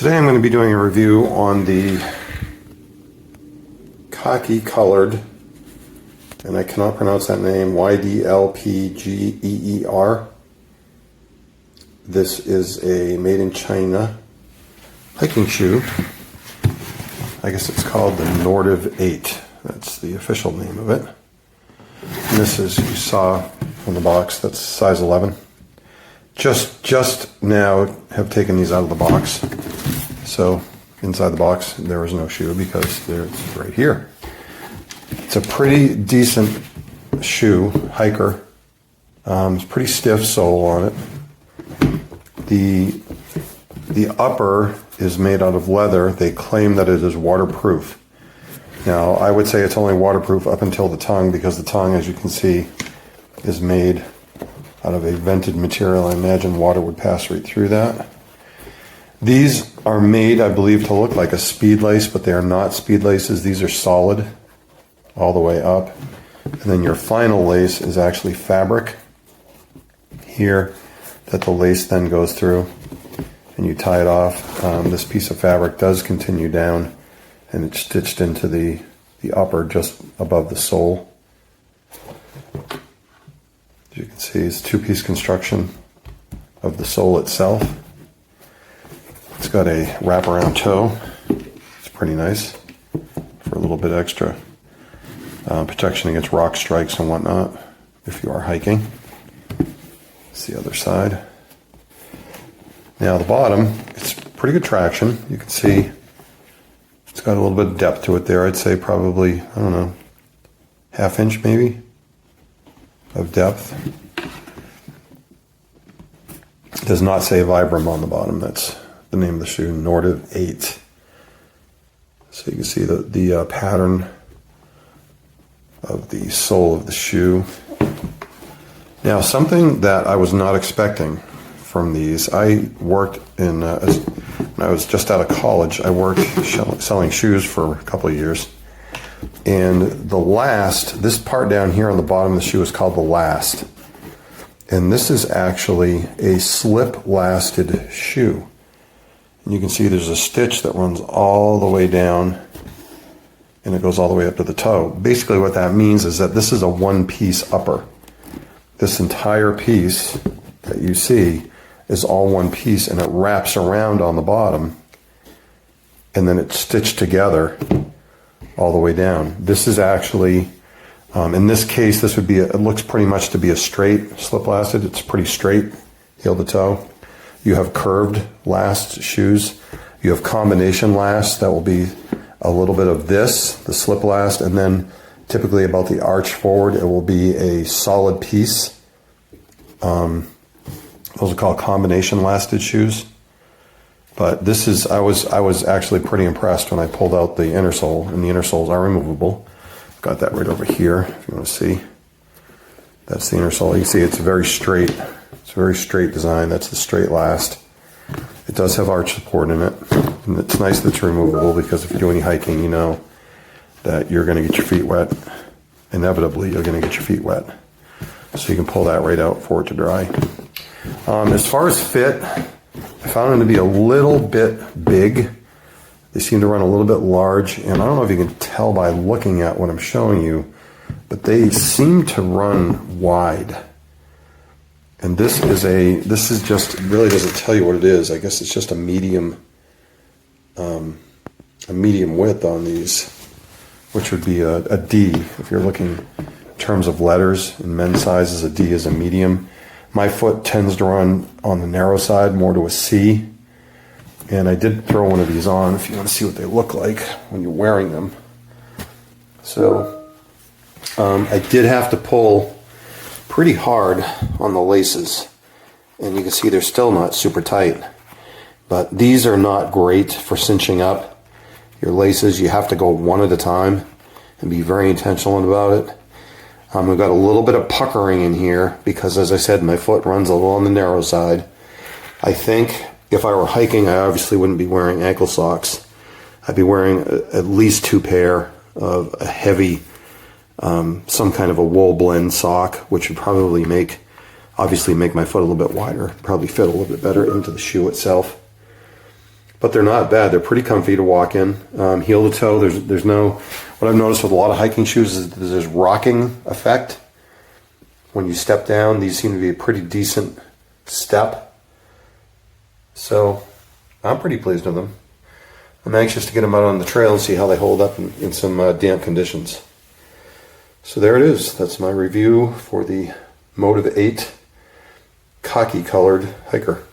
Today I'm going to be doing a review on the khaki colored, and I cannot pronounce that name, YDLPGEER. This is a made in China hiking shoe. I guess it's called the NORTIV 8. That's the official name of it. And this is, you saw on the box, that's size 11. Just now have taken these out of the box. So inside the box there was no shoe because it's right here. It's a pretty decent shoe, hiker. It's pretty stiff sole on it. The upper is made out of leather. They claim that it is waterproof. Now I would say it's only waterproof up until the tongue, because the tongue, as you can see, is made out of a vented material. I imagine water would pass right through that. These are made, I believe, to look like a speed lace, but they are not speed laces. These are solid all the way up. And then your final lace is actually fabric here that the lace then goes through, and you tie it off. This piece of fabric does continue down, and it's stitched into the upper just above the sole. As you can see, it's a two-piece construction of the sole itself. It's got a wraparound toe. It's pretty nice for a little bit extra protection against rock strikes and whatnot if you are hiking. It's the other side. Now the bottom, it's pretty good traction. You can see it's got a little bit of depth to it there. I'd say probably, I don't know, ½ inch maybe of depth. It does not say Vibram on the bottom. That's the name of the shoe, NORTIV 8. So you can see the pattern of the sole of the shoe. Now, something that I was not expecting from these, I worked in, when I was just out of college, I worked selling shoes for a couple of years. And this part down here on the bottom of the shoe is called the last. And this is actually a slip-lasted shoe. And you can see there's a stitch that runs all the way down, and it goes all the way up to the toe. Basically what that means is that this is a one-piece upper. This entire piece that you see is all one piece, and it wraps around on the bottom, and then it's stitched together all the way down. This is actually, in this case, this would be, it looks pretty much to be a straight slip-lasted. It's pretty straight, heel to toe. You have curved last shoes. You have combination last. That will be a little bit of this, the slip last, and then typically about the arch forward, it will be a solid piece. Those are called combination lasted shoes. But this is, I was actually pretty impressed when I pulled out the inner sole, and the inner soles are removable. I've got that right over here, if you want to see. That's the inner sole. You can see it's very straight. It's a very straight design. That's the straight last. It does have arch support in it. And it's nice that it's removable, because if you do any hiking, you know that you're going to get your feet wet. Inevitably, you're going to get your feet wet. So you can pull that right out for it to dry. As far as fit, I found them to be a little bit big. They seem to run a little bit large, and I don't know if you can tell by looking at what I'm showing you, but they seem to run wide. And this is just, really doesn't tell you what it is. I guess it's just a medium width on these, which would be a D. If you're looking in terms of letters in men's sizes, a D is a medium. My foot tends to run on the narrow side, more to a C. And I did throw one of these on if you want to see what they look like when you're wearing them. So I did have to pull pretty hard on the laces, and you can see they're still not super tight, but these are not great for cinching up your laces. You have to go one at a time and be very intentional about it. I've got a little bit of puckering in here because, as I said, my foot runs a little on the narrow side. I think if I were hiking, I obviously wouldn't be wearing ankle socks. I'd be wearing at least 2 pair of a heavy some kind of a wool blend sock, which would probably obviously make my foot a little bit wider, probably fit a little bit better into the shoe itself. but they're not bad. They're pretty comfy to walk in. Heel to toe, there's no, what I've noticed with a lot of hiking shoes is there's this rocking effect. When you step down, these seem to be a pretty decent step. So I'm pretty pleased with them. I'm anxious to get them out on the trail and see how they hold up in some damp conditions. So there it is. That's my review for the Motive 8 khaki colored hiker.